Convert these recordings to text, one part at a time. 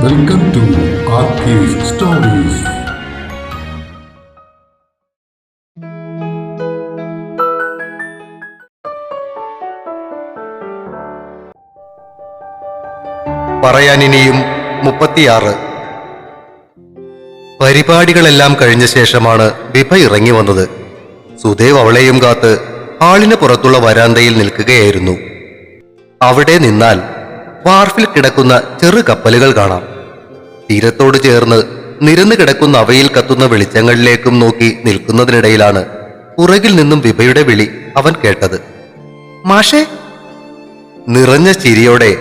Welcome to ആർക്കേസ് stories. പറയാനിനിയും 36. പരിപാടികളെല്ലാം കഴിഞ്ഞ ശേഷമാണ് വിഭ ഇറങ്ങി വന്നത്. സുദേവ് അവളെയും കാത്ത് ഹാളിന് പുറത്തുള്ള വരാന്തയിൽ നിൽക്കുകയായിരുന്നു. അവിടെ നിന്നാൽ വാർഫിൽ കിടക്കുന്ന ചെറു കപ്പലുകൾ കാണാം. തീരത്തോട് ചേർന്ന് നിരന്നു കിടക്കുന്ന അവയിൽ കത്തുന്ന വെളിച്ചങ്ങളിലേക്കും നോക്കി നിൽക്കുന്നതിനിടയിലാണ് പുറകിൽ നിന്നും വിഭയുടെ വിളി അവൻ കേട്ടത്. മാഷേ! നിറഞ്ഞ ചിരിയോടെ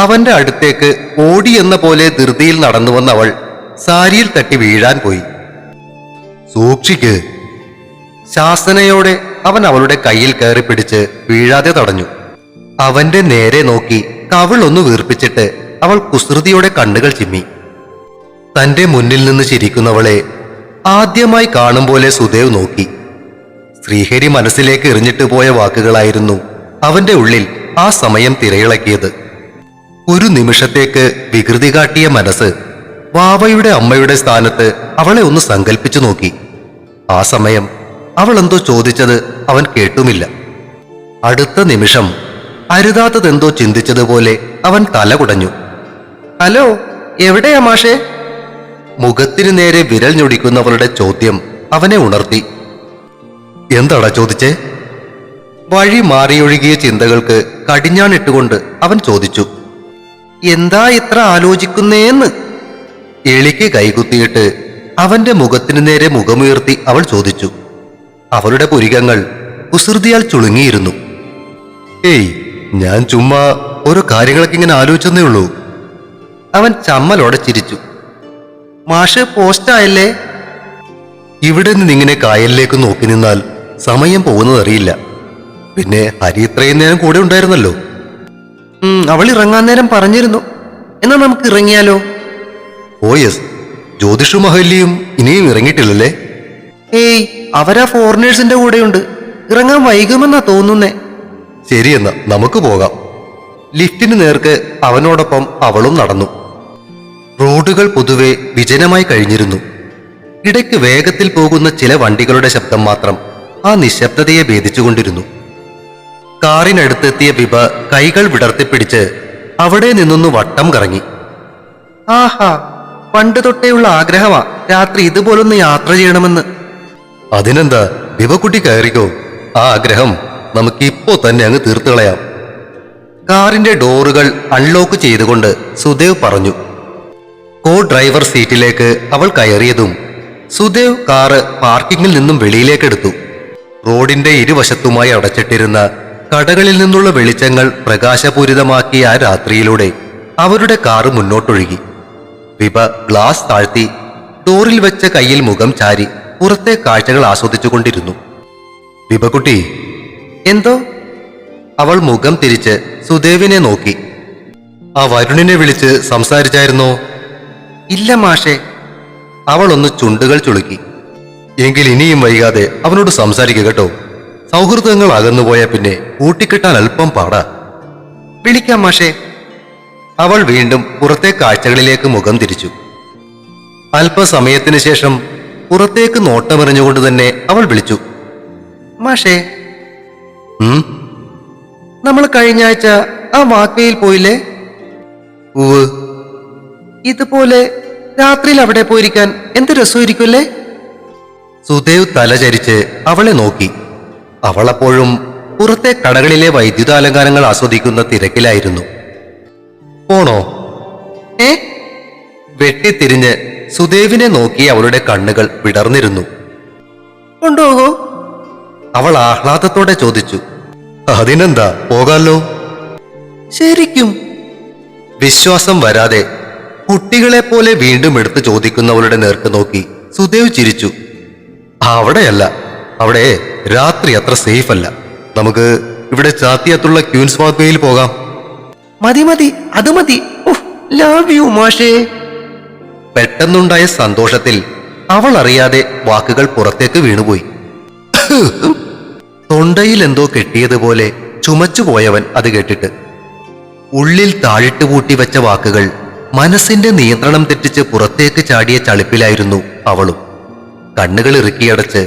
അവന്റെ അടുത്തേക്ക് ഓടിയെന്ന പോലെ ധൃതിയിൽ നടന്നു വന്ന അവൾ സാരിയിൽ തട്ടി വീഴാൻ പോയി. സൂക്ഷിക്ക്! ശാസനയോടെ അവൻ അവളുടെ കയ്യിൽ കയറി പിടിച്ച് വീഴാതെ തടഞ്ഞു. അവന്റെ നേരെ നോക്കി കവിൾ ഒന്ന് വീർപ്പിച്ചിട്ട് അവൾ കുസൃതിയോടെ കണ്ണുകൾ ചിമ്മി. തന്റെ മുന്നിൽ നിന്ന് ചിരിക്കുന്നവളെ ആദ്യമായി കാണും പോലെ സുദേവ് നോക്കി. ശ്രീഹരി മനസ്സിലേക്ക് എറിഞ്ഞിട്ട് പോയ വാക്കുകളായിരുന്നു അവന്റെ ഉള്ളിൽ ആ സമയം തിരയിളക്കിയത്. ഒരു നിമിഷത്തേക്ക് വികൃതി കാട്ടിയ മനസ്സ് വാവയുടെ അമ്മയുടെ സ്ഥാനത്ത് അവളെ ഒന്ന് സങ്കല്പിച്ചു നോക്കി. ആ സമയം അവൾ എന്തോ ചോദിച്ചത് അവൻ കേട്ടുമില്ല. അടുത്ത നിമിഷം അരുതാത്തതെന്തോ ചിന്തിച്ചതുപോലെ അവൻ തല കുടഞ്ഞു. ഹലോ, എവിടെയാ മാഷേ? മുഖത്തിനു നേരെ വിരൽ ഞൊടിക്കുന്നവളുടെ ചോദ്യം അവനെ ഉണർത്തി. എന്താടാ ചോദിച്ചേ? വഴി മാറിയൊഴുകിയ ചിന്തകൾക്ക് കടിഞ്ഞാണിട്ടുകൊണ്ട് അവൻ ചോദിച്ചു. എന്താ ഇത്ര ആലോചിക്കുന്നേന്ന്? എളിക്ക് കൈകുത്തിയിട്ട് അവന്റെ മുഖത്തിനു നേരെ മുഖമുയർത്തി അവൾ ചോദിച്ചു. അവളുടെ പുരികങ്ങൾ കുസൃതിയാൽ ചുളുങ്ങിയിരുന്നു. ഏയ്, ഞാൻ ചുമ്മാ ഓരോ കാര്യങ്ങളൊക്കെ ഇങ്ങനെ ആലോചിച്ചെന്നേ ഉള്ളൂ. അവൻ ചമ്മലോടെ ചിരിച്ചു. മാഷ് പോസ്റ്റായല്ലേ? ഇവിടെ നിന്നിങ്ങനെ കായലിലേക്ക് നോക്കി നിന്നാൽ സമയം പോകുന്നതറിയില്ല. പിന്നെ ഹരി ഇത്രയും നേരം കൂടെ ഉണ്ടായിരുന്നല്ലോ. അവൾ ഇറങ്ങാൻ നേരം പറഞ്ഞിരുന്നു. എന്നാ നമുക്ക് ഇറങ്ങിയാലോ? ഓ യെസ്. ജ്യോതിഷു മഹല്ലിയും ഇനിയും ഇറങ്ങിയിട്ടില്ലല്ലേ? ഏയ്, അവരാ ഫോറിനേഴ്സിന്റെ കൂടെയുണ്ട്. ഇറങ്ങാൻ വൈകുമെന്നാ തോന്നുന്നേ. ശരിയെന്നാ നമുക്ക് പോകാം. ലിഫ്റ്റിന് നേർക്ക് അവനോടൊപ്പം അവളും നടന്നു. റോഡുകൾ പൊതുവെ വിജനമായി കഴിഞ്ഞിരുന്നു. ഇടയ്ക്ക് വേഗത്തിൽ പോകുന്ന ചില വണ്ടികളുടെ ശബ്ദം മാത്രം ആ നിശബ്ദതയെ ഭേദിച്ചുകൊണ്ടിരുന്നു. കാറിനടുത്തെത്തിയ വിഭ കൈകൾ വിടർത്തിപ്പിടിച്ച് അവിടെ നിന്നൊന്ന് വട്ടം കറങ്ങി. ആഹാ, പണ്ട് തൊട്ടേയുള്ള ആഗ്രഹമാ രാത്രി ഇതുപോലൊന്ന് യാത്ര ചെയ്യണമെന്ന്. അതിനെന്താ, വിഭക്കുട്ടി കയറിക്കോ. ആ ആഗ്രഹം നമുക്കിപ്പോ തന്നെ അങ്ങ് തീർത്തു കളയാം. കാറിന്റെ ഡോറുകൾ അൺലോക്ക് ചെയ്തുകൊണ്ട് സുദേവ് പറഞ്ഞു. കോ ഡ്രൈവർ സീറ്റിലേക്ക് അവൾ കയറിയതും സുദേവ് കാറ് പാർക്കിങ്ങിൽ നിന്നും വെളിയിലേക്കെടുത്തു. റോഡിന്റെ ഇരുവശത്തുമായി അടച്ചിട്ടിരുന്ന കടകളിൽ നിന്നുള്ള വെളിച്ചങ്ങൾ പ്രകാശപൂരിതമാക്കിയ ആ രാത്രിയിലൂടെ അവരുടെ കാറ് മുന്നോട്ടൊഴുകി. വിഭ ഗ്ലാസ് താഴ്ത്തി ഡോറിൽ വെച്ച കയ്യിൽ മുഖം ചാരി പുറത്തെ കാഴ്ചകൾ ആസ്വദിച്ചുകൊണ്ടിരുന്നു. വിഭക്കുട്ടി! എന്തോ? അവൾ മുഖം തിരിച്ച് സുദേവിനെ നോക്കി. ആ വരുണിനെ വിളിച്ച് സംസാരിച്ചായിരുന്നോ? ഇല്ല മാഷേ. അവൾ ഒന്ന് ചുണ്ടുകൾ ചുളുക്കി. എങ്കിൽ ഇനിയും വൈകാതെ അവനോട് സംസാരിക്കുക കേട്ടോ. സൗഹൃദങ്ങൾ അകന്നുപോയ പിന്നെ കൂട്ടിക്കെട്ടാൻ അല്പം പാടാ. വിളിക്കാം മാഷേ. അവൾ വീണ്ടും പുറത്തെ കാഴ്ചകളിലേക്ക് മുഖം തിരിച്ചു. അല്പസമയത്തിന് ശേഷം പുറത്തേക്ക് നോട്ടമെറിഞ്ഞുകൊണ്ട് തന്നെ അവൾ വിളിച്ചു. മാഷേ, നമ്മൾ കഴിഞ്ഞ ആഴ്ച ആ വാക്വേയിൽ പോയില്ലേ? ഉവ്. ഇതുപോലെ രാത്രിയിൽ അവിടെ പോയിരിക്കാൻ എന്ത് രസമായിരിക്കുമല്ലേ? സുദേവ് തലചരിച്ച് അവളെ നോക്കി. അവളപ്പോഴും പുറത്തെ കടകളിലെ വൈദ്യുതാലങ്കാരങ്ങൾ ആസ്വദിക്കുന്ന തിരക്കിലായിരുന്നു. പോണോ? വെട്ടിത്തിരിഞ്ഞ് സുദേവിനെ നോക്കി അവളുടെ കണ്ണുകൾ വിടർന്നിരുന്നു. കൊണ്ടുപോകോ? അവൾ ആഹ്ലാദത്തോടെ ചോദിച്ചു. അതിനെന്താ, പോകാലോ. ശരിക്കും? വിശ്വാസം വരാതെ കുട്ടികളെ പോലെ വീണ്ടും എടുത്ത് ചോദിക്കുന്നവളുടെ നേർക്ക് നോക്കി സുദേവ് ചിരിച്ചു. അവിടെയല്ല, അവിടെ രാത്രി അത്ര സേഫ് അല്ല. നമുക്ക് ഇവിടെ ചാത്തിയത്തുള്ള ക്യൂൻസ് വാക്വേയിൽ പോകാം. മതി മതി, അത് മതി. ലവ് യു മാഷേ. പെട്ടെന്നുണ്ടായ സന്തോഷത്തിൽ അവൾ അറിയാതെ വാക്കുകൾ പുറത്തേക്ക് വീണുപോയി. തൊണ്ടയിൽ എന്തോ കെട്ടിയതുപോലെ ചുമച്ചുപോയവൻ അത് കേട്ടിട്ട് ഉള്ളിൽ താഴിട്ട് പൂട്ടി വെച്ച വാക്കുകൾ മനസ്സിന്റെ നിയന്ത്രണം തെറ്റിച്ച് പുറത്തേക്ക് ചാടിയ ചളിപ്പിലായിരുന്നു അവളും. കണ്ണുകൾ ഇറുക്കിയടച്ച്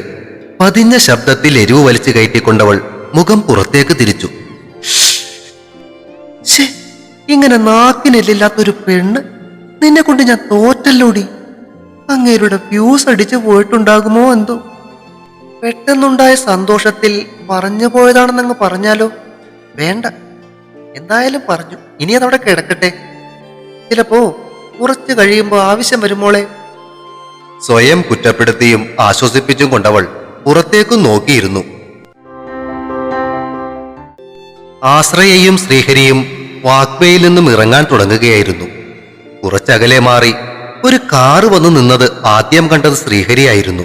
പതിഞ്ഞ ശബ്ദത്തിൽ എരിവ് വലിച്ചു കയറ്റിക്കൊണ്ടവൾ മുഖം പുറത്തേക്ക് തിരിച്ചു. ഇങ്ങനെ നാക്കിനെല്ലില്ലാത്തൊരു പെണ്ണ്, നിന്നെ കൊണ്ട് ഞാൻ തോറ്റല്ലോടി. അങ്ങേരുടെ ഫ്യൂസ് അടിച്ചു പോയിട്ടുണ്ടാകുമോ എന്തോ. പെട്ടെന്നുണ്ടായ സന്തോഷത്തിൽ പറഞ്ഞു പോയതാണെന്നങ്ങ് പറഞ്ഞാലോ? വേണ്ട, എന്തായാലും പറഞ്ഞു. ഇനി അതവിടെ കിടക്കട്ടെ. ചിലപ്പോ കുറച്ച് കഴിയുമ്പോ ആവശ്യം വരുമോളെ. സ്വയം കുറ്റപ്പെടുത്തിയും ആശ്വസിപ്പിച്ചും കൊണ്ടവൾ പുറത്തേക്കും നോക്കിയിരുന്നു. ആശ്രയയും ശ്രീഹരിയും വാക്വേയിൽ നിന്നും ഇറങ്ങാൻ തുടങ്ങുകയായിരുന്നു. കുറച്ചകലെ മാറി ഒരു കാറ് വന്നു നിന്നത് ആദ്യം കണ്ടത് ശ്രീഹരിയായിരുന്നു.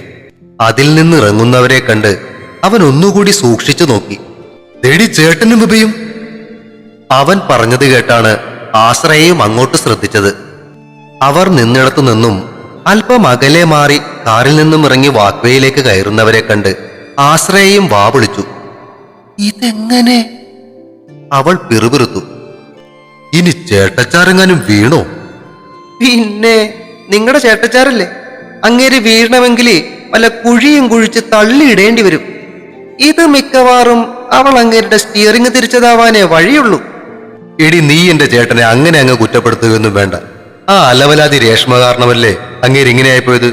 അതിൽ നിന്ന് ഇറങ്ങുന്നവരെ കണ്ട് അവൻ ഒന്നുകൂടി സൂക്ഷിച്ചു നോക്കി. "ദേടി ചേട്ടനും വിഭയും." അവൻ പറഞ്ഞത് കേട്ടാണ് ആശ്രയയും അങ്ങോട്ട് ശ്രദ്ധിച്ചത്. അവർ നിന്നിടത്തു നിന്നും അല്പം അകലെ മാറി കാറിൽ നിന്നും ഇറങ്ങി വാക്വേയിലേക്ക് കയറുന്നവരെ കണ്ട് ആശ്രയയും വാ വിളിച്ചു. "ഇതെങ്ങനെ?" അവൾ പിറുപിറുത്തു. "ഇനി ചേട്ടച്ചാരെങ്ങാനും വീണോ?" "പിന്നെ നിങ്ങളുടെ ചേട്ടച്ചാരല്ലേ, അങ്ങേര് വീഴണമെങ്കിൽ വല്ല കുഴിയും കുഴിച്ച് തള്ളിയിടേണ്ടി വരും. ഇത് മിക്കവാറും അവൾ അങ്ങേരുടെ സ്റ്റിയറിംഗ് തിരിച്ചതാവാനേ വഴിയുള്ളൂ." "എടി, നീ എന്റെ ചേട്ടനെ അങ്ങനെ അങ്ങ് കുറ്റപ്പെടുത്തുകയൊന്നും വേണ്ട. ആ അലവലാതി രേഷ്മ കാരണമല്ലേ അങ്ങേര് ഇങ്ങനെ ആയിപ്പോയത്."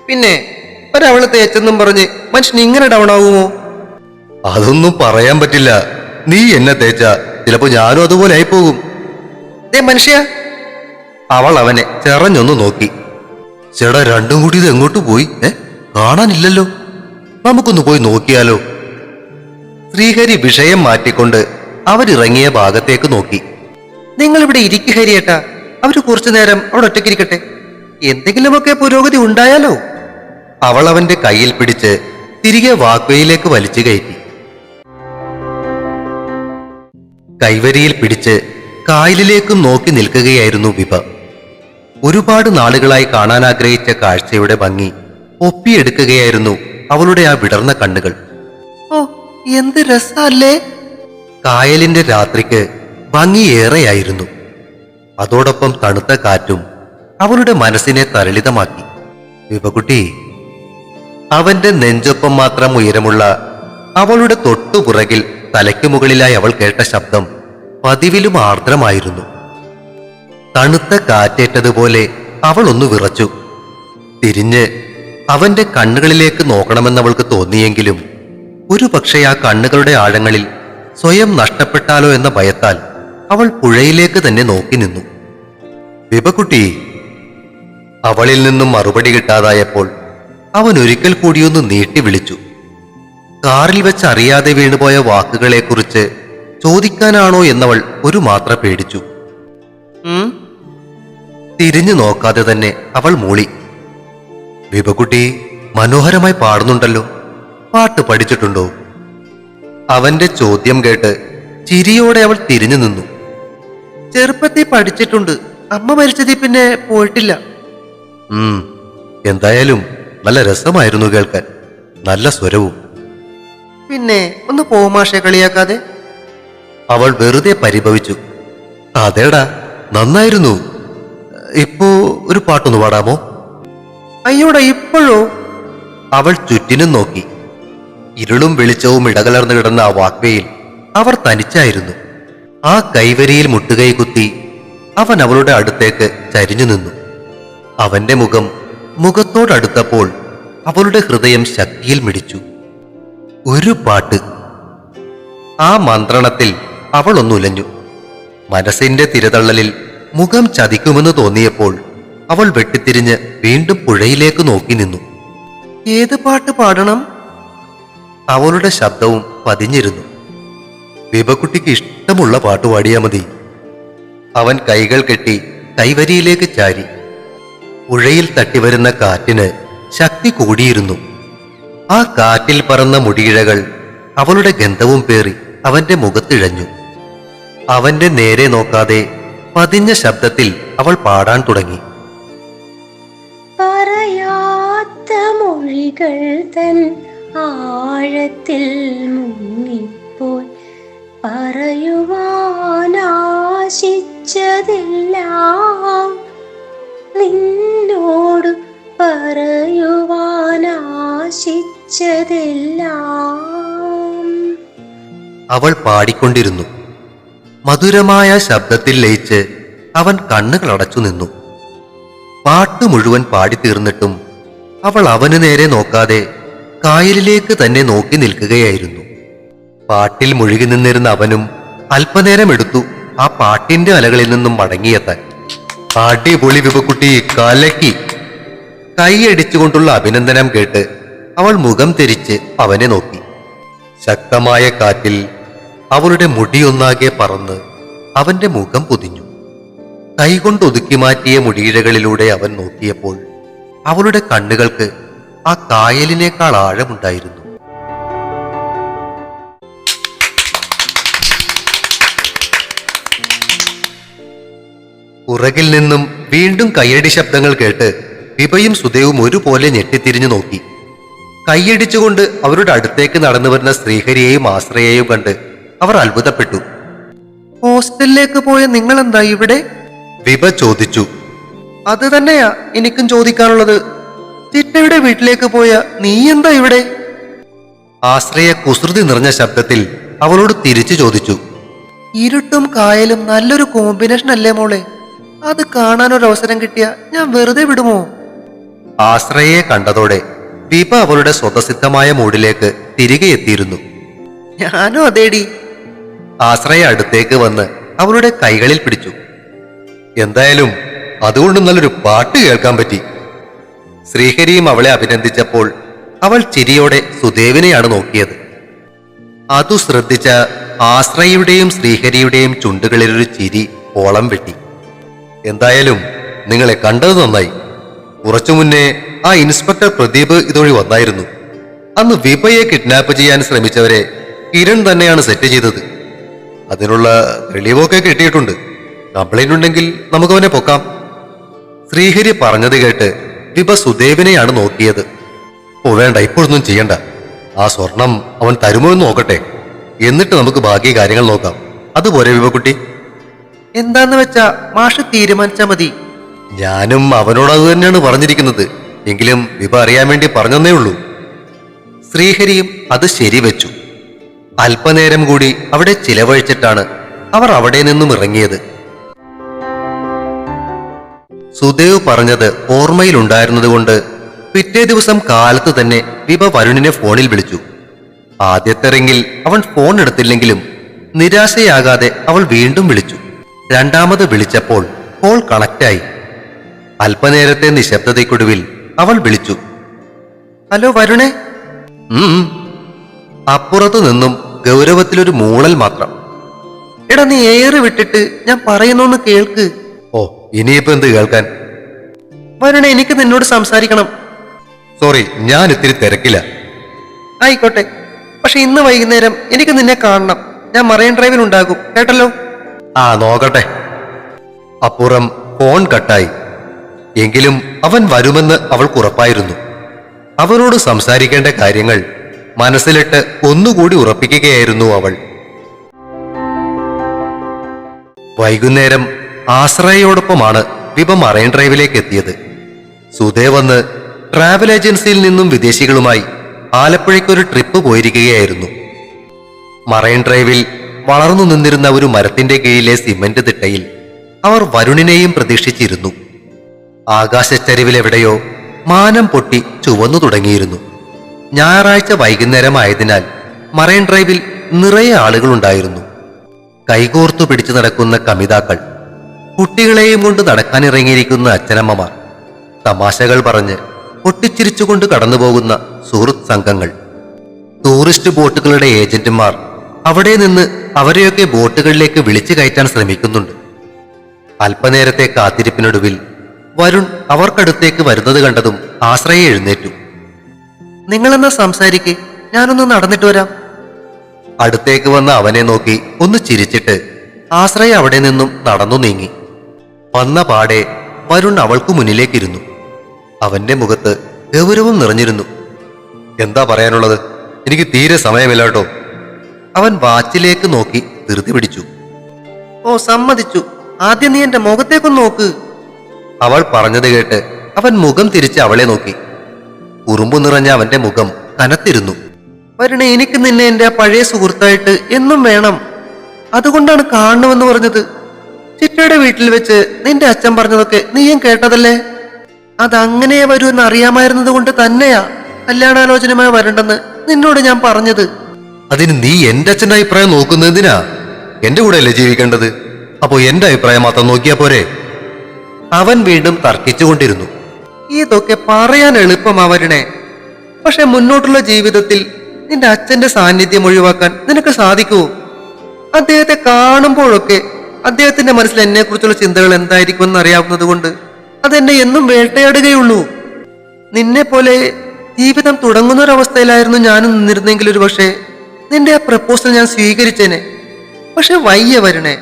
"പിന്നെ ഒരവള് തേച്ചെന്നും പറഞ്ഞ് മനുഷ്യൻ ഇങ്ങനെ ഡൗൺ ആകുമോ?" "അതൊന്നും പറയാൻ പറ്റില്ല. നീ എന്നെ തേച്ച ചിലപ്പോ ഞാനും അതുപോലെ ആയിപ്പോകും." "ദേ മനുഷ്യ." അവൾ അവനെ ചെറഞ്ഞൊന്നു നോക്കി. "ചേടാ, രണ്ടും കൂടി ഇത് എങ്ങോട്ട് പോയി? കാണാനില്ലല്ലോ. നമുക്കൊന്ന് പോയി നോക്കിയാലോ?" ശ്രീഹരി വിഷയം മാറ്റിക്കൊണ്ട് അവരിറങ്ങിയ ഭാഗത്തേക്ക് നോക്കി. "നിങ്ങൾ ഇവിടെ ഇരിക്കു ഹരിയേട്ടാ, അവര് കുറച്ചു നേരം അവിടെ ഒറ്റയ്ക്കിരിക്കട്ടെ. എന്തെങ്കിലുമൊക്കെ പുരോഗതി ഉണ്ടായാലോ." അവൾ അവന്റെ കയ്യിൽ പിടിച്ച് തിരികെ വാക്വേയിലേക്ക് വലിച്ചു കയറ്റി. കൈവരിയിൽ പിടിച്ച് കായലിലേക്കും നോക്കി നിൽക്കുകയായിരുന്നു വിഭ. ഒരുപാട് നാളുകളായി കാണാൻ ആഗ്രഹിച്ച കാഴ്ചയുടെ ഭംഗി ഒപ്പിയെടുക്കുകയായിരുന്നു അവളുടെ ആ വിടർന്ന കണ്ണുകൾ. "ഓ, എന്ത് രസല്ലേ!" കായലിന്റെ രാത്രിക്ക് ഭംഗിയേറെയായിരുന്നു. അതോടൊപ്പം തണുത്ത കാറ്റും അവളുടെ മനസ്സിനെ തരളിതമാക്കി. "വിഭകുട്ടി." അവന്റെ നെഞ്ചൊപ്പം മാത്രം ഉയരമുള്ള അവളുടെ തൊട്ടുപുറകിൽ തലയ്ക്ക് മുകളിലായി അവൾ കേട്ട ശബ്ദം പതിവിലും ആർദ്രമായിരുന്നു. തണുത്ത കാറ്റേറ്റതുപോലെ അവൾ ഒന്ന് വിറച്ചു. തിരിഞ്ഞ് അവന്റെ കണ്ണുകളിലേക്ക് നോക്കണമെന്നവൾക്ക് തോന്നിയെങ്കിലും ഒരു പക്ഷേ ആ കണ്ണുകളുടെ ആഴങ്ങളിൽ സ്വയം നഷ്ടപ്പെട്ടാലോ എന്ന ഭയത്താൽ അവൾ പുഴയിലേക്ക് തന്നെ നോക്കി നിന്നു. "വിഭകുട്ടി." അവളിൽ നിന്നും മറുപടി കിട്ടാതായപ്പോൾ അവൻ ഒരിക്കൽ കൂടിയൊന്ന് നീട്ടി വിളിച്ചു. കാറിൽ വെച്ച് അറിയാതെ വീണുപോയ വാക്കുകളെക്കുറിച്ച് ചോദിക്കാനാണോ എന്നവൾ ഒരു മാത്ര പേടിച്ചു. തിരിഞ്ഞു നോക്കാതെ തന്നെ അവൾ മൂളി. "വിഭകുട്ടി മനോഹരമായി പാടുന്നുണ്ടല്ലോ. പാട്ട് പഠിച്ചിട്ടുണ്ടോ?" അവന്റെ ചോദ്യം കേട്ട് ചിരിയോടെ അവൾ തിരിഞ്ഞു നിന്നു. "ചെറുപ്പത്തിൽ പഠിച്ചിട്ടുണ്ട്. അമ്മ മരിച്ചതിൽ പിന്നെ പോയിട്ടില്ല." "എന്തായാലും നല്ല രസമായിരുന്നു കേൾക്കാൻ. നല്ല സ്വരവും." "പിന്നെ ഒന്ന് പോമാഷെ കളിയാക്കാതെ." അവൾ വെറുതെ പരിഭവിച്ചു. "അതേടാ, നന്നായിരുന്നു. ഇപ്പോ ഒരു പാട്ടൊന്ന് പാടാമോ?" "അയ്യോടാ, ഇപ്പോഴോ?" അവൾ ചുറ്റിനും നോക്കി. ഇരുളും വെളിച്ചവും ഇടകലർന്നു കിടന്ന ആ വാക്വേയിൽ അവർ തനിച്ചായിരുന്നു. ആ കൈവരിയിൽ മുട്ടുകൈ കുത്തി അവൻ അവളുടെ അടുത്തേക്ക് ചരിഞ്ഞു നിന്നു. അവന്റെ മുഖം മുഖത്തോടടുത്തപ്പോൾ അവളുടെ ഹൃദയം ശക്തിയിൽ മിടിച്ചു. ഒരു പാട്ട്. ആ മന്ത്രണത്തിൽ അവൾ ഒന്നുലഞ്ഞു. മനസ്സിന്റെ തിരതള്ളലിൽ മുഖം ചതിക്കുമെന്ന് തോന്നിയപ്പോൾ അവൾ വെട്ടിത്തിരിഞ്ഞ് വീണ്ടും പുഴയിലേക്ക് നോക്കി നിന്നു. "ഏത് പാട്ട് പാടണം?" അവളുടെ ശബ്ദവും പതിഞ്ഞിരുന്നു. "വിഭകുട്ടിക്ക് ഇഷ്ടമുള്ള പാട്ട് പാടിയാ മതി." അവൻ കൈകൾ കെട്ടി കൈവരിയിലേക്ക് ചാരി. പുഴയിൽ തട്ടിവരുന്ന കാറ്റിന് ശക്തി കൂടിയിരുന്നു. ആ കാറ്റിൽ പറന്ന മുടിയിഴകൾ അവളുടെ ഗന്ധവും പേറി അവന്റെ മുഖത്തിഴഞ്ഞു. അവന്റെ നേരെ നോക്കാതെ പതിഞ്ഞ ശബ്ദത്തിൽ അവൾ പാടാൻ തുടങ്ങി. പറയാത്ത മൊഴികൾ തൻ ആഴത്തിൽ മുങ്ങിപ്പോയി പറയുവാനാശിച്ചതെല്ലാം പറയുവാനാശിച്ചതെല്ലാം. അവൾ പാടിക്കൊണ്ടിരുന്നു. മധുരമായ ശബ്ദത്തിൽ ലയിച്ച് അവൻ കണ്ണുകൾ അടച്ചു നിന്നു. പാട്ട് മുഴുവൻ പാടിത്തീർന്നിട്ടും അവൾ അവന് നേരെ നോക്കാതെ കായലിലേക്ക് തന്നെ നോക്കി നിൽക്കുകയായിരുന്നു. പാട്ടിൽ മുഴുകി നിന്നിരുന്ന അവനും അല്പനേരം എടുത്തു ആ പാട്ടിന്റെ അലകളിൽ നിന്നും മടങ്ങിയെത്താൻ. അടിപൊളി വിപക്കുട്ടി, കലക്കി! കൈയടിച്ചുകൊണ്ടുള്ള അഭിനന്ദനം കേട്ട് അവൾ മുഖം തിരിച്ച് അവനെ നോക്കി. ശക്തമായ കാറ്റിൽ അവളുടെ മുടിയൊന്നാകെ പറന്ന് അവന്റെ മുഖം പൊതിഞ്ഞു. കൈകൊണ്ട് ഒതുക്കി മാറ്റിയ മുടിയിഴകളിലൂടെ അവൻ നോക്കിയപ്പോൾ അവളുടെ കണ്ണുകൾക്ക് ആ കായലിനേക്കാൾ ആഴമുണ്ടായിരുന്നു. പുറകിൽ നിന്നും വീണ്ടും കയ്യടി ശബ്ദങ്ങൾ കേട്ട് വിഭയും സുദേവും ഒരുപോലെ ഞെട്ടിത്തിരിഞ്ഞു നോക്കി. കൈയടിച്ചുകൊണ്ട് അവരുടെ അടുത്തേക്ക് നടന്നു വരുന്ന ശ്രീഹരിയെയും ആശ്രയെയും കണ്ട് അവർ അത്ഭുതപ്പെട്ടു. ഹോസ്റ്റലിലേക്ക് പോയ നിങ്ങൾ എന്താ ഇവിടെ? വിഭ ചോദിച്ചു. അത് തന്നെയാ എനിക്കും ചോദിക്കാനുള്ളത്. ചിറ്റയുടെ വീട്ടിലേക്ക് പോയ നീ എന്താ ഇവിടെ? ആശ്രയ കുസൃതി നിറഞ്ഞ ശബ്ദത്തിൽ അവളോട് തിരിച്ചു ചോദിച്ചു. ഇരുട്ടും കായലും നല്ലൊരു കോമ്പിനേഷൻ അല്ലേ മോളെ? അത് കാണാനൊരവസരം കിട്ടിയ ഞാൻ വെറുതെ വിടുമോ? ആശ്രയെ കണ്ടതോടെ വിഭ അവളുടെ സ്വതസിദ്ധമായ മൂഡിലേക്ക് തിരികെ എത്തിയിരുന്നു. ഞാനും അതേടി. ആശ്രയ അടുത്തേക്ക് വന്ന് അവളുടെ കൈകളിൽ പിടിച്ചു. എന്തായാലും അതുകൊണ്ട് നല്ലൊരു പാട്ട് കേൾക്കാൻ പറ്റി. ശ്രീഹരിയും അവളെ അഭിനന്ദിച്ചപ്പോൾ അവൾ ചിരിയോടെ സുദേവിനെയാണ് നോക്കിയത്. അതു ശ്രദ്ധിച്ച ആശ്രയുടെയും ശ്രീഹരിയുടെയും ചുണ്ടുകളിലൊരു ചിരി ഓളം വെട്ടി. എന്തായാലും നിങ്ങളെ കണ്ടത് നന്നായി. കുറച്ചു മുന്നേ ആ ഇൻസ്പെക്ടർ പ്രദീപ് ഇതുവഴി വന്നായിരുന്നു. അന്ന് വിഭയെ കിഡ്നാപ്പ് ചെയ്യാൻ ശ്രമിച്ചവരെ കിരൺ തന്നെയാണ് സെറ്റ് ചെയ്തത്. അതിനുള്ള തെളിവൊക്കെ കിട്ടിയിട്ടുണ്ട്. കംപ്ലൈന്റ് ഉണ്ടെങ്കിൽ നമുക്ക് അവനെ പൊക്കാം. ശ്രീഹരി പറഞ്ഞത് കേട്ട് വിഭ സുദേവിനെയാണ് നോക്കിയത്. ഓ വേണ്ട, ഇപ്പോഴൊന്നും ചെയ്യണ്ട. ആ സ്വർണം അവൻ തരുമോ എന്ന് നോക്കട്ടെ, എന്നിട്ട് നമുക്ക് ബാക്കി കാര്യങ്ങൾ നോക്കാം. അതുപോലെ വിഭക്കുട്ടി? എന്താന്ന് വെച്ചാ മാഷ് തീരുമാനിച്ചാ മതി. ഞാനും അവനോട് അത് തന്നെയാണ് പറഞ്ഞിരിക്കുന്നത്. എങ്കിലും വിഭ അറിയാൻ വേണ്ടി പറഞ്ഞതേ ഉള്ളൂ. ശ്രീഹരിയും അത് ശരിവെച്ചു. അല്പനേരം കൂടി അവിടെ ചിലവഴിച്ചിട്ടാണ് അവർ അവിടെ നിന്നും ഇറങ്ങിയത്. സുദേവ് പറഞ്ഞത് ഓർമ്മയിലുണ്ടായിരുന്നതുകൊണ്ട് പിറ്റേ ദിവസം കാലത്ത് തന്നെ വിഭ വരുണിനെ ഫോണിൽ വിളിച്ചു. ആദ്യത്തെ റിങ്ങിൽ അവൻ ഫോൺ എടുത്തില്ലെങ്കിലും നിരാശയാകാതെ അവൾ വീണ്ടും വിളിച്ചു. രണ്ടാമത് വിളിച്ചപ്പോൾ കോൾ കണക്റ്റായി. അല്പനേരത്തെ നിശബ്ദതയ്ക്കൊടുവിൽ അവൾ വിളിച്ചു. ഹലോ വരുണേ. അപ്പുറത്തു നിന്നും ഗൗരവത്തിലൊരു മൂളൽ മാത്രം. എടാ നീ ഏറെ വിട്ടിട്ട് ഞാൻ പറയുന്നൊന്ന് കേൾക്ക്. ഓ ഇനിയിപ്പോ എന്ത് കേൾക്കാൻ? വരുണേ, എനിക്ക് നിന്നോട് സംസാരിക്കണം. സോറി, ഞാൻ ഇത്തിരി തിരക്കില്ല. ആയിക്കോട്ടെ, പക്ഷെ ഇന്ന് വൈകുന്നേരം എനിക്ക് നിന്നെ കാണണം. ഞാൻ മറൈൻ ഡ്രൈവിനുണ്ടാകും, കേട്ടല്ലോ? ആ നോക്കട്ടെ. അപ്പുറം ഫോൺ കട്ടായി. എങ്കിലും അവൻ വരുമെന്ന് അവൾക്ക് ഉറപ്പായിരുന്നു. അവനോട് സംസാരിക്കേണ്ട കാര്യങ്ങൾ മനസ്സിലിട്ട് ഒന്നുകൂടി ഉറപ്പിക്കുകയായിരുന്നു അവൾ. വൈകുന്നേരം ആശ്രയയോടൊപ്പമാണ് വിഭ മറൈൻ ഡ്രൈവിലേക്ക് എത്തിയത്. സുദേവ് വന്ന് ട്രാവൽ ഏജൻസിയിൽ നിന്നും വിദേശികളുമായി ആലപ്പുഴയ്ക്കൊരു ട്രിപ്പ് പോയിരിക്കുകയായിരുന്നു. മറൈൻ ഡ്രൈവിൽ വളർന്നു നിന്നിരുന്ന ഒരു മരത്തിന്റെ കീഴിലെ സിമന്റ് തിട്ടയിൽ അവർ വരുണിനെയും പ്രതീക്ഷിച്ചിരുന്നു. ആകാശച്ചരിവിലെവിടെയോ മാനം പൊട്ടി ചുവന്നു തുടങ്ങിയിരുന്നു. ഞായറാഴ്ച വൈകുന്നേരമായതിനാൽ മറൈൻ ഡ്രൈവിൽ നിറയെ ആളുകളുണ്ടായിരുന്നു. കൈകോർത്തു പിടിച്ചു നടക്കുന്ന കമിതാക്കൾ, കുട്ടികളെയും കൊണ്ട് നടക്കാനിറങ്ങിയിരിക്കുന്ന അച്ഛനമ്മമാർ, തമാശകൾ പറഞ്ഞ് പൊട്ടിച്ചിരിച്ചുകൊണ്ട് കടന്നുപോകുന്ന സുഹൃത്ത് സംഘങ്ങൾ, ടൂറിസ്റ്റ് ബോട്ടുകളുടെ ഏജന്റുമാർ അവിടെ നിന്ന് അവരെയൊക്കെ ബോട്ടുകളിലേക്ക് വിളിച്ചു കയറ്റാൻ ശ്രമിക്കുന്നുണ്ട്. അല്പനേരത്തെ കാത്തിരിപ്പിനൊടുവിൽ വരുൺ അവർക്കടുത്തേക്ക് വരുന്നത് കണ്ടതും ആശ്രയെ എഴുന്നേറ്റു. നിങ്ങളെന്നാ സംസാരിക്കേ, ഞാനൊന്ന് നടന്നിട്ട് വരാം. അടുത്തേക്ക് വന്ന അവനെ നോക്കി ഒന്ന് ചിരിച്ചിട്ട് ആശ്രയ അവിടെ നിന്നും നടന്നു നീങ്ങി. വന്ന പാടെ വരുൺ അവൾക്കു മുന്നിലേക്കിരുന്നു. അവന്റെ മുഖത്ത് ഗൗരവം നിറഞ്ഞിരുന്നു. എന്താ പറയാനുള്ളത്? എനിക്ക് തീരെ സമയമില്ല കേട്ടോ. അവൻ വാച്ചിലേക്ക് നോക്കി ധൃതി പിടിച്ചു. ഓ സമ്മതിച്ചു, ആദ്യം നീ എന്റെ മുഖത്തേക്കൊന്ന് നോക്ക്. അവൾ പറഞ്ഞത് കേട്ട് അവൻ മുഖം തിരിച്ച് അവളെ നോക്കി. കുറുമ്പു നിറഞ്ഞ അവന്റെ മുഖം കനത്തിരുന്നു. വരുണേ, എനിക്ക് നിന്നെ എന്റെ ആ പഴയ സുഹൃത്തായിട്ട് എന്നും വേണം. അതുകൊണ്ടാണ് കാണണമെന്ന് പറഞ്ഞത്. ചിറ്റയുടെ വീട്ടിൽ വെച്ച് നിന്റെ അച്ഛൻ പറഞ്ഞതൊക്കെ നീയും കേട്ടതല്ലേ? അതങ്ങനെ വരൂ എന്ന് അറിയാമായിരുന്നത് കൊണ്ട് തന്നെയാ കല്യാണാലോചനമായി വരണ്ടെന്ന് നിന്നോട് ഞാൻ പറഞ്ഞത്. അതിന് നീ എന്റെ അച്ഛന്റെ അഭിപ്രായം നോക്കുന്നതിനാ? എന്റെ കൂടെ അല്ലേ ജീവിക്കേണ്ടത്? അപ്പോ എന്റെ അഭിപ്രായം മാത്രം നോക്കിയാ പോരെ? അവൻ വീണ്ടും തർക്കിച്ചുകൊണ്ടിരുന്നു. ഇതൊക്കെ പറയാൻ എളുപ്പമാ വരുണേ, പക്ഷെ മുന്നോട്ടുള്ള ജീവിതത്തിൽ നിന്റെ അച്ഛന്റെ സാന്നിധ്യം ഒഴിവാക്കാൻ നിനക്ക് സാധിക്കുമോ? അദ്ദേഹത്തെ കാണുമ്പോഴൊക്കെ അദ്ദേഹത്തിന്റെ മനസ്സിൽ എന്നെ കുറിച്ചുള്ള ചിന്തകൾ എന്തായിരിക്കുമെന്ന് അറിയാവുന്നത് കൊണ്ട് അതെന്നെ എന്നും വേട്ടയാടുകയുള്ളൂ. നിന്നെ പോലെ ജീവിതം തുടങ്ങുന്ന ഒരവസ്ഥയിലായിരുന്നു ഞാനും നിന്നിരുന്നെങ്കിൽ ഒരു പക്ഷേ നിന്റെ ആ പ്രപ്പോസൽ ഞാൻ സ്വീകരിച്ചേനെ. പക്ഷെ വയ്യ വരുണേ,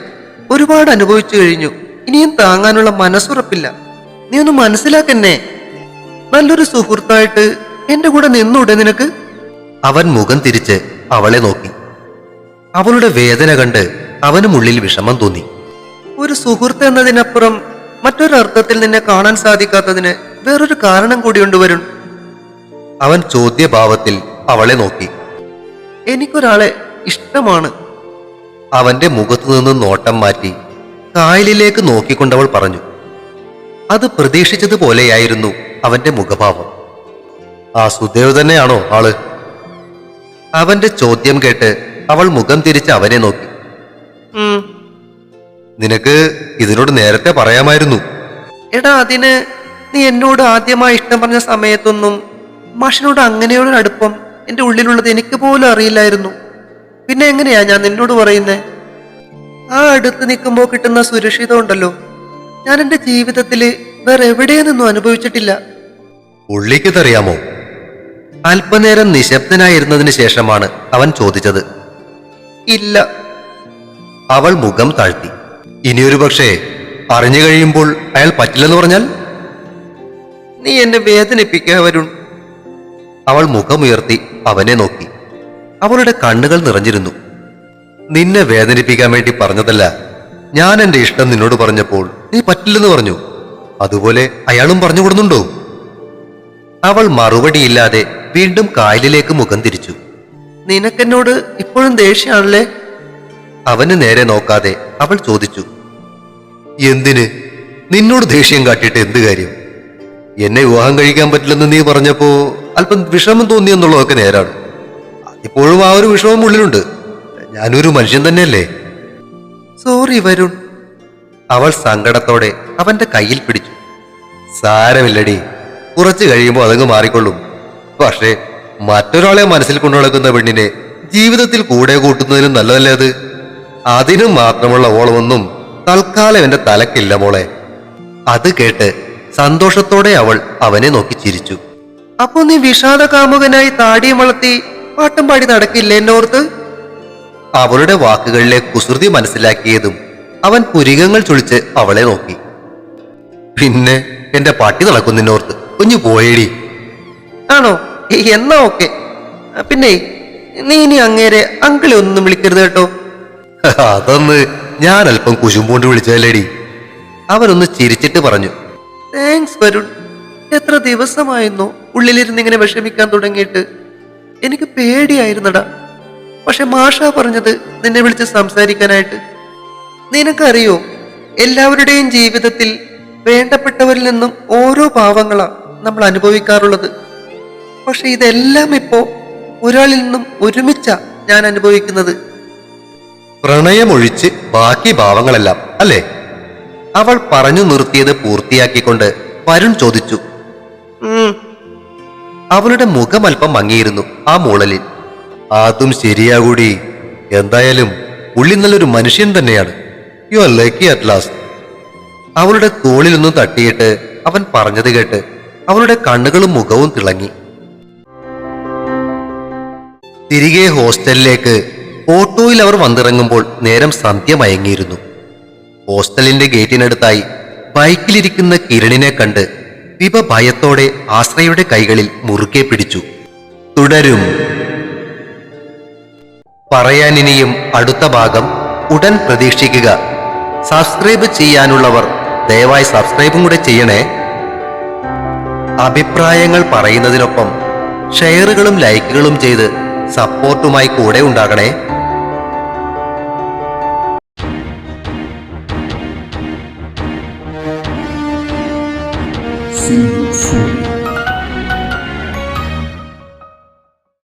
ഒരുപാട് അനുഭവിച്ചു കഴിഞ്ഞു. ഇനിയും താങ്ങാനുള്ള മനസ്സുറപ്പില്ല. നീ ഒന്ന് മനസ്സിലാക്കെന്നെ. നല്ലൊരു സുഹൃത്തായിട്ട് എന്റെ കൂടെ നിന്നൂടെ നിനക്ക്? അവൻ മുഖം തിരിച്ച് അവളെ നോക്കി. അവളുടെ വേദന കണ്ട് അവനുമുള്ളിൽ വിഷമം തോന്നി. ഒരു സുഹൃത്ത് എന്നതിനപ്പുറം മറ്റൊരർത്ഥത്തിൽ നിന്നെ കാണാൻ സാധിക്കാത്തതിന് വേറൊരു കാരണം കൂടിയുണ്ട് വരുൺ. അവൻ ചോദ്യഭാവത്തിൽ അവളെ നോക്കി. എനിക്കൊരാളെ ഇഷ്ടമാണ്. അവന്റെ മുഖത്തു നിന്ന് നോട്ടം മാറ്റി കായലിലേക്ക് നോക്കിക്കൊണ്ടവൾ പറഞ്ഞു. അത് പ്രതീക്ഷിച്ചതുപോലെയായിരുന്നു അവന്റെ മുഖഭാവം. ആ സുദേവ് തന്നെയാണോ ആള്? അവന്റെ ചോദ്യം കേട്ട് അവൾ മുഖം തിരിച്ച് അവനെ നോക്കി. നിനക്ക് ഇതിനോട് നേരത്തെ പറയാമായിരുന്നു. എടാ, അതിന് നീ എന്നോട് ആദ്യമായി ഇഷ്ടം പറഞ്ഞ സമയത്തൊന്നും മാഷിനോട് അങ്ങനെയൊരു അടുപ്പം എന്റെ ഉള്ളിലുള്ളത് എനിക്ക് പോലും അറിയില്ലായിരുന്നു. പിന്നെ എങ്ങനെയാ ഞാൻ നിന്നോട് പറയുന്നേ? ആ അടുത്ത് നിൽക്കുമ്പോ കിട്ടുന്ന സുരക്ഷിതം ഉണ്ടല്ലോ, ഞാൻ എന്റെ ജീവിതത്തില് വേറെ എവിടെയൊന്നും അനുഭവിച്ചിട്ടില്ല. ഉള്ളിക്കതറിയാമോ? അല്പനേരം നിശബ്ദനായിരുന്നതിന് ശേഷമാണ് അവൻ ചോദിച്ചത്. ഇല്ല. അവൾ മുഖം താഴ്ത്തി. ഇനിയൊരു പക്ഷേ അറിഞ്ഞു കഴിയുമ്പോൾ അയാൾ പറ്റില്ലെന്ന് പറഞ്ഞാൽ? നീ എന്നെ വേദനിപ്പിക്കുക വരുൺ. അവൾ മുഖമുയർത്തി അവനെ നോക്കി. അവളുടെ കണ്ണുകൾ നിറഞ്ഞിരുന്നു. നിന്നെ വേദനിപ്പിക്കാൻ വേണ്ടി പറഞ്ഞതല്ല. ഞാൻ എന്റെ ഇഷ്ടം നിന്നോട് പറഞ്ഞപ്പോൾ നീ പറ്റില്ലെന്ന് പറഞ്ഞു. അതുപോലെ അയാളും പറഞ്ഞു കൊടുന്നുണ്ടോ? അവൾ മറുപടിയില്ലാതെ വീണ്ടും കായലിലേക്ക് മുഖം തിരിച്ചു. നിനക്കെന്നോട് ഇപ്പോഴും ദേഷ്യാണല്ലേ? അവന് നേരെ നോക്കാതെ അവൾ ചോദിച്ചു. എന്തിന്? നിന്നോട് ദേഷ്യം കാട്ടിയിട്ട് എന്ത് കാര്യം? എന്നെ വിവാഹം കഴിക്കാൻ പറ്റില്ലെന്ന് നീ പറഞ്ഞപ്പോ അല്പം വിഷമം തോന്നിയെന്നുള്ളതൊക്കെ നേരാണ്. അതിപ്പോഴും ആ ഒരു വിഷമം ഉള്ളിലുണ്ട്. ഞാനൊരു മനുഷ്യൻ തന്നെയല്ലേ. സോറി വരുൺ. അവൾ സങ്കടത്തോടെ അവന്റെ കയ്യിൽ പിടിച്ചു. സാരമില്ലടി, കുറച്ചു കഴിയുമ്പോൾ അതങ്ങ് മാറിക്കൊള്ളും. പക്ഷേ മറ്റൊരാളെ മനസ്സിൽ കൊണ്ടു നടക്കുന്ന പെണ്ണിനെ ജീവിതത്തിൽ കൂടെ കൂട്ടുന്നതിനും നല്ലതല്ലേ അത്? അതിനും മാത്രമുള്ള ഓളമൊന്നും തൽക്കാലം എന്റെ തലക്കില്ല മോളെ. അത് കേട്ട് സന്തോഷത്തോടെ അവൾ അവനെ നോക്കി ചിരിച്ചു. അപ്പൊ നീ വിഷാദ കാമുകനായി താടിയും വളർത്തി പാട്ടും പാടി നടക്കില്ലേ എന്നോർത്ത്? അവളുടെ വാക്കുകളിലെ കുസൃതി മനസ്സിലാക്കിയതും അവൻ പുരികങ്ങൾ ചൊളിച്ച് അവളെ നോക്കി. പിന്നെ എന്റെ പട്ടി നടക്കും നിന്നോർത്ത്. കുഞ്ഞു പോയേടി. ആണോ? എന്നാ ഓക്കെ. പിന്നെ നീ ഇനി അങ്ങേരെ അങ്കിളെ ഒന്നും വിളിക്കരുത് കേട്ടോ. അതൊന്ന് ഞാൻ അല്പം കുശുമ്പോണ്ട് വിളിച്ചല്ലേടി. അവനൊന്ന് ചിരിച്ചിട്ട് പറഞ്ഞു. താങ്ക്സ് വരുൺ. എത്ര ദിവസമായിരുന്നു ഉള്ളിലിരുന്ന് ഇങ്ങനെ വിഷമിക്കാൻ തുടങ്ങിയിട്ട്. എനിക്ക് പേടിയായിരുന്നടാ. പക്ഷെ മാഷ പറഞ്ഞത് നിന്നെ വിളിച്ച് സംസാരിക്കാനായിട്ട്. നിനക്കറിയോ, എല്ലാവരുടെയും ജീവിതത്തിൽ വേണ്ടപ്പെട്ടവരിൽ നിന്നും ഓരോ പാവങ്ങളാ നമ്മൾ അനുഭവിക്കാറുള്ളത്. പക്ഷെ ഇതെല്ലാം ഇപ്പോ ഒരാളിൽ നിന്നും ഒരുമിച്ചാ ഞാൻ അനുഭവിക്കുന്നത്. പ്രണയമൊഴിച്ച് ബാക്കി ഭാവങ്ങളെല്ലാം അല്ലേ? അവൾ പറഞ്ഞു നിർത്തിയത് പൂർത്തിയാക്കിക്കൊണ്ട് വരുൺ ചോദിച്ചു. അവളുടെ മുഖം അല്പം മങ്ങിയിരുന്നു ആ മൂളലിൽ. അതും ശരിയാകൂടി. എന്തായാലും ഉള്ളി നല്ലൊരു മനുഷ്യൻ തന്നെയാണ്. You are lucky at last. അവളുടെ തോളിലൊന്നും തട്ടിയിട്ട് അവൻ പറഞ്ഞത് കേട്ട് അവളുടെ കണ്ണുകളും മുഖവും തിളങ്ങി. തിരികെ ഹോസ്റ്റലിലേക്ക് ഓട്ടോയിൽ അവർ വന്നിറങ്ങുമ്പോൾ നേരം സന്ധ്യ മയങ്ങിയിരുന്നു. ഹോസ്റ്റലിന്റെ ഗേറ്റിനടുത്തായി ബൈക്കിലിരിക്കുന്ന കിരണിനെ കണ്ട് വിഭ ഭയത്തോടെ ആശ്രയുടെ കൈകളിൽ മുറുകെ പിടിച്ചു. തുടരും. പറയാനിനിയും അടുത്ത ഭാഗം ഉടൻ പ്രതീക്ഷിക്കുക. സബ്സ്ക്രൈബ് ചെയ്യാനുള്ളവർ ദയവായി സബ്സ്ക്രൈബും കൂടെ ചെയ്യണേ. അഭിപ്രായങ്ങൾ പറയുന്നതിനൊപ്പം ഷെയറുകളും ലൈക്കുകളും ചെയ്ത് സപ്പോർട്ടുമായി കൂടെ ഉണ്ടാകണേ. See you soon.